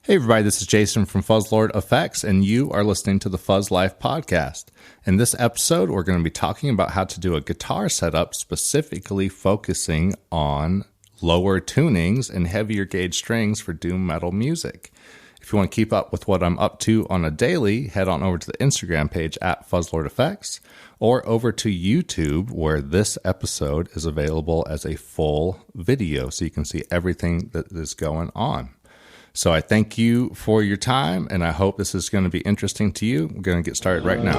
Hey everybody, this is Jason from Fuzzlord Effects, and you are listening to the Fuzz Life podcast. In this episode, we're going to be talking about how to do a guitar setup specifically focusing on lower tunings and heavier gauge strings for doom metal music. If you want to keep up with what I'm up to on a daily, head on over to the Instagram page at Fuzzlord Effects or over to YouTube, where this episode is available as a full video so you can see everything that is going on. So I thank you for your time, and I hope this is going to be interesting to you. We're going to get started right now.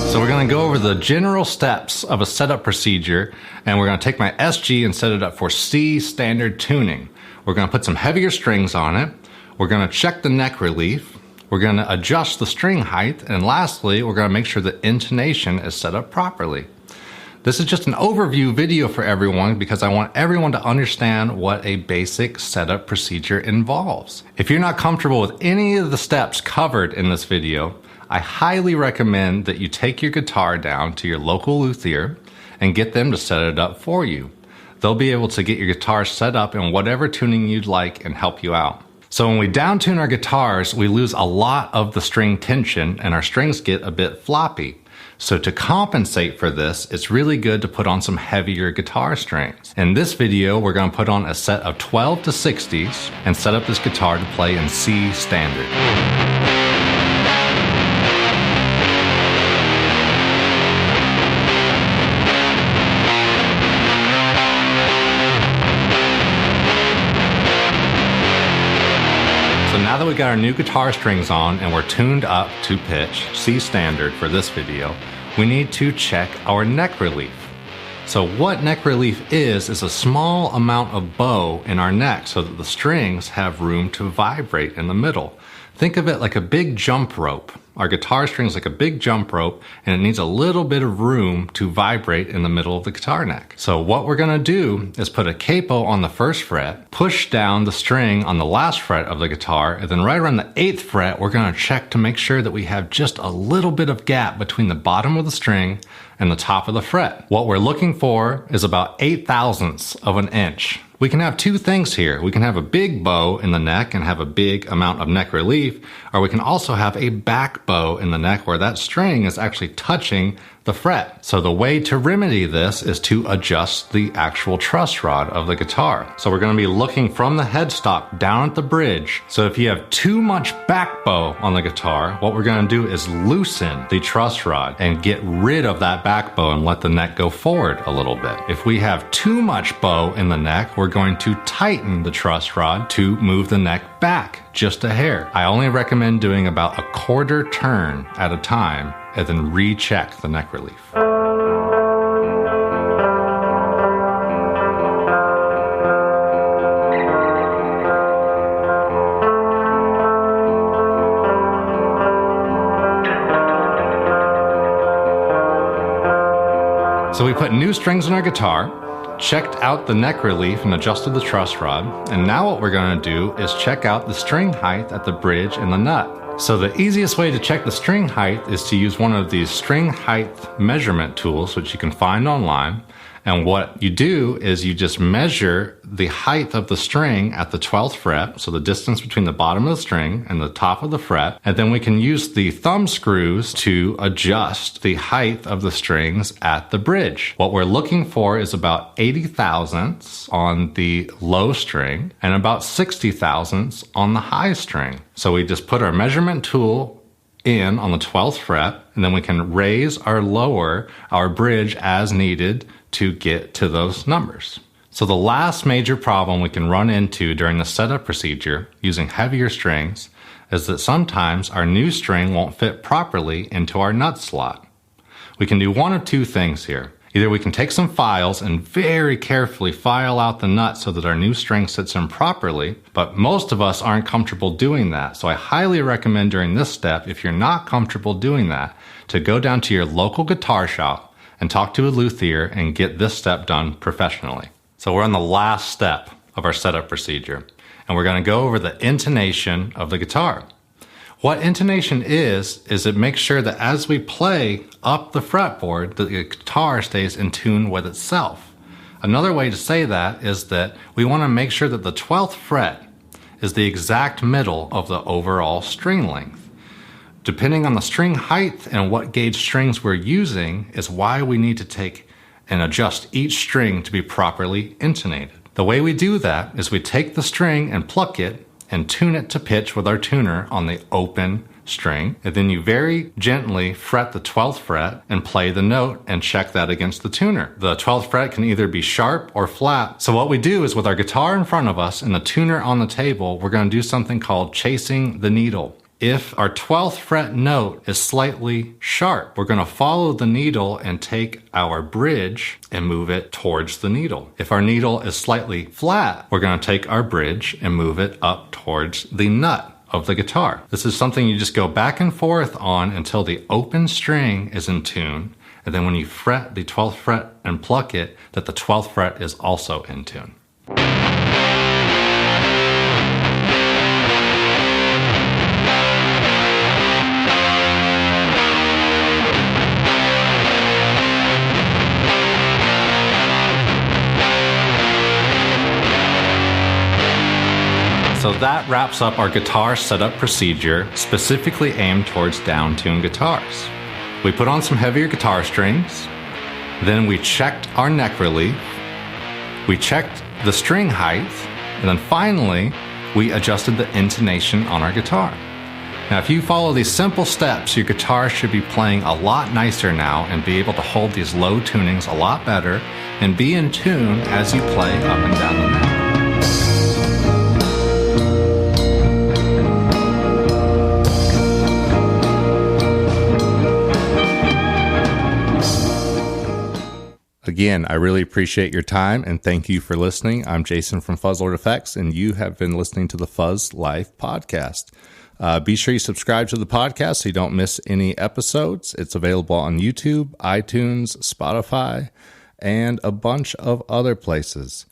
So we're going to go over the general steps of a setup procedure, and we're going to take my SG and set it up for C standard tuning. We're going to put some heavier strings on it. We're going to check the neck relief. We're going to adjust the string height, and lastly, we're going to make sure the intonation is set up properly. This is just an overview video for everyone because I want everyone to understand what a basic setup procedure involves. If you're not comfortable with any of the steps covered in this video, I highly recommend that you take your guitar down to your local luthier and get them to set it up for you. They'll be able to get your guitar set up in whatever tuning you'd like and help you out. So when we downtune our guitars, we lose a lot of the string tension and our strings get a bit floppy. So to compensate for this, it's really good to put on some heavier guitar strings. In this video, we're going to put on a set of 12 to 60s and set up this guitar to play in C standard. Now that we got our new guitar strings on and we're tuned up to pitch, C standard for this video, we need to check our neck relief. So what neck relief is a small amount of bow in our neck so that the strings have room to vibrate in the middle. Think of it like a big jump rope. Our guitar string is like a big jump rope, and it needs a little bit of room to vibrate in the middle of the guitar neck. So what we're going to do is put a capo on the first fret, push down the string on the last fret of the guitar, and then right around the 8th fret, we're going to check to make sure that we have just a little bit of gap between the bottom of the string and the top of the fret. What we're looking for is about 8/1000ths of an inch. We can have two things here. We can have a big bow in the neck and have a big amount of neck relief, or we can also have a back bow in the neck where that string is actually touching the fret. So the way to remedy this is to adjust the actual truss rod of the guitar. So we're going to be looking from the headstock down at the bridge. So if you have too much back bow on the guitar, what we're going to do is loosen the truss rod and get rid of that back bow and let the neck go forward a little bit. If we have too much bow in the neck, we're going to tighten the truss rod to move the neck back just a hair. I only recommend doing about a quarter turn at a time and then recheck the neck relief. So we put new strings on our guitar, checked out the neck relief and adjusted the truss rod, and now what we're going to do is check out the string height at the bridge and the nut. So the easiest way to check the string height is to use one of these string height measurement tools, which you can find online. And what you do is you just measure the height of the string at the 12th fret, so the distance between the bottom of the string and the top of the fret, and then we can use the thumb screws to adjust the height of the strings at the bridge. What we're looking for is about 80/1000ths on the low string and about 60/1000ths on the high string. So we just put our measurement tool in on the 12th fret, and then we can raise or lower our bridge as needed to get to those numbers. So the last major problem we can run into during the setup procedure using heavier strings is that sometimes our new string won't fit properly into our nut slot. We can do one of two things here. Either we can take some files and very carefully file out the nut so that our new string sits in properly, but most of us aren't comfortable doing that. So I highly recommend during this step, if you're not comfortable doing that, to go down to your local guitar shop and talk to a luthier and get this step done professionally. So we're on the last step of our setup procedure, and we're going to go over the intonation of the guitar. What intonation is it makes sure that as we play up the fretboard, the guitar stays in tune with itself. Another way to say that is that we want to make sure that the 12th fret is the exact middle of the overall string length. Depending on the string height and what gauge strings we're using is why we need to take and adjust each string to be properly intonated. The way we do that is we take the string and pluck it and tune it to pitch with our tuner on the open string, and then you very gently fret the 12th fret and play the note and check that against the tuner. The 12th fret can either be sharp or flat. So what we do is with our guitar in front of us and the tuner on the table, we're going to do something called chasing the needle. If our 12th fret note is slightly sharp, we're going to follow the needle and take our bridge and move it towards the needle. If our needle is slightly flat, we're going to take our bridge and move it up towards the nut of the guitar. This is something you just go back and forth on until the open string is in tune. And then when you fret the 12th fret and pluck it, that the 12th fret is also in tune. So that wraps up our guitar setup procedure specifically aimed towards down-tuned guitars. We put on some heavier guitar strings, then we checked our neck relief, we checked the string height, and then finally we adjusted the intonation on our guitar. Now if you follow these simple steps, your guitar should be playing a lot nicer now and be able to hold these low tunings a lot better and be in tune as you play up and down the neck. Again, I really appreciate your time and thank you for listening. I'm Jason from Fuzzlord Effects, and you have been listening to the Fuzz Life Podcast. Be sure you subscribe to the podcast so you don't miss any episodes. It's available on YouTube, iTunes, Spotify, and a bunch of other places.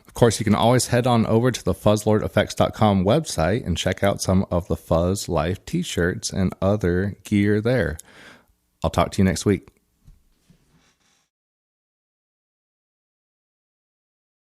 Of course, you can always head on over to the fuzzlordeffects.com website and check out some of the Fuzz Life t-shirts and other gear there. I'll talk to you next week.